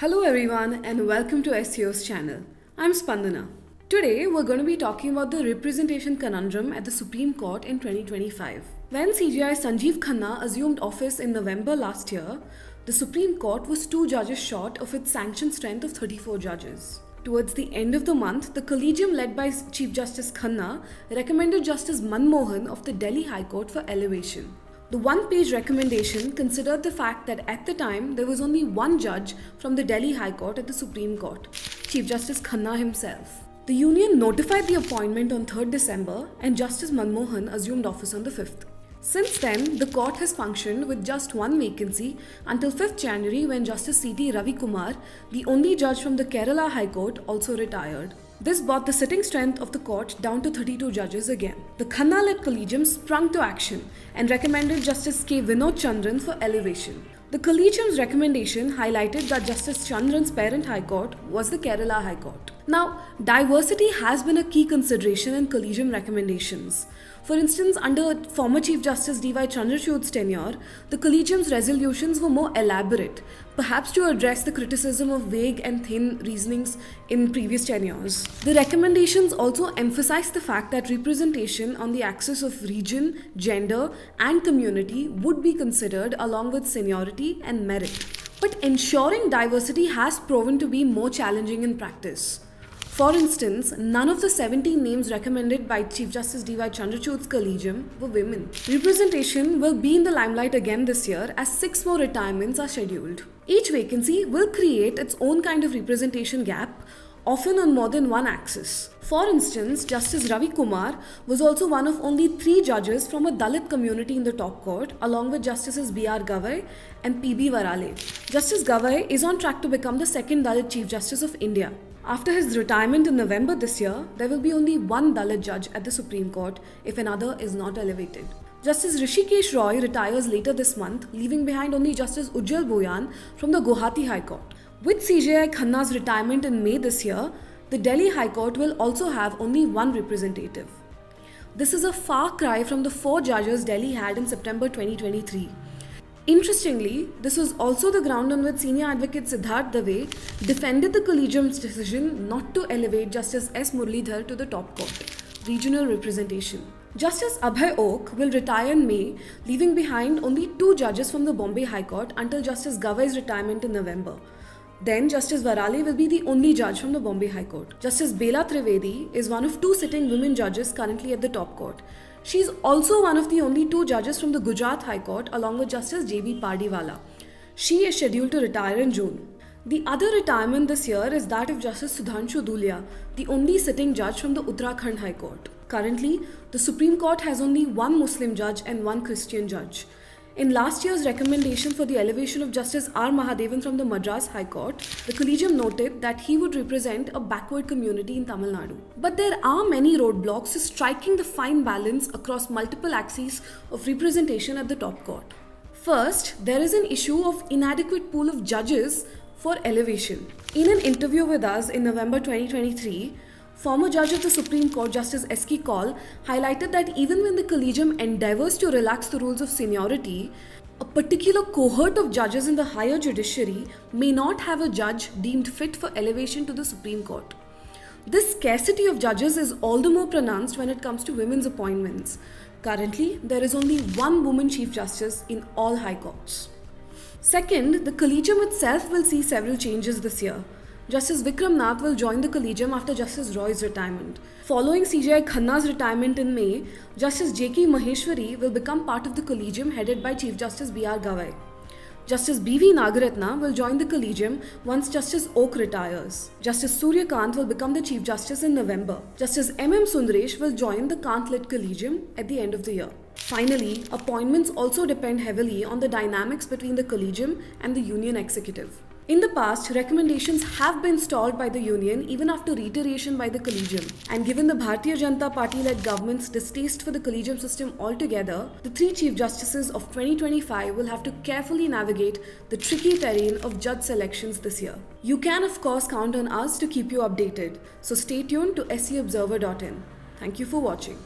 Hello everyone and welcome to SEO's channel. I'm Spandana. Today we're going to be talking about the representation conundrum at the Supreme Court in 2025. When CJI Sanjeev Khanna assumed office in November last year, the Supreme Court was 2 judges short of its sanctioned strength of 34 judges. Towards the end of the month, the Collegium led by Chief Justice Khanna recommended Justice Manmohan of the Delhi High Court for elevation. The one-page recommendation considered the fact that at the time there was only one judge from the Delhi High Court at the Supreme Court, Chief Justice Khanna himself. The union notified the appointment on 3rd December and Justice Manmohan assumed office on the 5th. Since then, the court has functioned with just one vacancy until 5th January when Justice C.T. Ravikumar, the only judge from the Kerala High Court, also retired. This brought the sitting strength of the court down to 32 judges again. The Khanna-led Collegium sprung to action and recommended Justice K. Vinod Chandran for elevation. The Collegium's recommendation highlighted that Justice Chandran's parent High Court was the Kerala High Court. Now, diversity has been a key consideration in Collegium recommendations. For instance, under former Chief Justice D.Y. Chandrachud's tenure, the Collegium's resolutions were more elaborate, perhaps to address the criticism of vague and thin reasonings in previous tenures. The recommendations also emphasize the fact that representation on the axis of region, gender, and community would be considered along with seniority and merit. But ensuring diversity has proven to be more challenging in practice. For instance, none of the 17 names recommended by Chief Justice D.Y. Chandrachud's Collegium were women. Representation will be in the limelight again this year as 6 more retirements are scheduled. Each vacancy will create its own kind of representation gap, often on more than one axis. For instance, Justice Ravikumar was also one of only 3 judges from a Dalit community in the top court, along with Justices B.R. Gavai and P.B. Varale. Justice Gavai is on track to become the second Dalit Chief Justice of India. After his retirement in November this year, there will be only one Dalit judge at the Supreme Court if another is not elevated. Justice Rishikesh Roy retires later this month, leaving behind only Justice Ujjal Boyan from the Guwahati High Court. With CJI Khanna's retirement in May this year, the Delhi High Court will also have only one representative. This is a far cry from the 4 judges Delhi had in September 2023. Interestingly, this was also the ground on which senior advocate Siddharth Dave defended the Collegium's decision not to elevate Justice S. Muralidhar to the top court, regional representation. Justice Abhay Oak will retire in May, leaving behind only 2 judges from the Bombay High Court until Justice Gavai's retirement in November. Then Justice Varale will be the only judge from the Bombay High Court. Justice Bela Trivedi is one of 2 sitting women judges currently at the top court. She is also one of the only 2 judges from the Gujarat High Court along with Justice J.B. Pardiwala. She is scheduled to retire in June. The other retirement this year is that of Justice Sudhanshu Dhulia, the only sitting judge from the Uttarakhand High Court. Currently, the Supreme Court has only one Muslim judge and one Christian judge. In last year's recommendation for the elevation of Justice R. Mahadevan from the Madras High Court, the Collegium noted that he would represent a backward community in Tamil Nadu. But there are many roadblocks to striking the fine balance across multiple axes of representation at the top court. First, there is an issue of inadequate pool of judges for elevation. In an interview with us in November 2023, former judge of the Supreme Court, Justice S.K. Kaul, highlighted that even when the Collegium endeavours to relax the rules of seniority, a particular cohort of judges in the higher judiciary may not have a judge deemed fit for elevation to the Supreme Court. This scarcity of judges is all the more pronounced when it comes to women's appointments. Currently, there is only one woman Chief Justice in all high courts. Second, the Collegium itself will see several changes this year. Justice Vikram Nath will join the Collegium after Justice Roy's retirement. Following CJI Khanna's retirement in May, Justice J.K. Maheshwari will become part of the Collegium headed by Chief Justice B.R. Gavai. Justice B.V. Nagaratna will join the Collegium once Justice Oak retires. Justice Surya Kant will become the Chief Justice in November. Justice M.M. Sundaresh will join the Kant-led Collegium at the end of the year. Finally, appointments also depend heavily on the dynamics between the Collegium and the Union Executive. In the past, recommendations have been stalled by the Union even after reiteration by the Collegium. And given the Bharatiya Janata Party-led government's distaste for the Collegium system altogether, the 3 Chief Justices of 2025 will have to carefully navigate the tricky terrain of judge selections this year. You can of course count on us to keep you updated, so stay tuned to seobserver.in. Thank you for watching.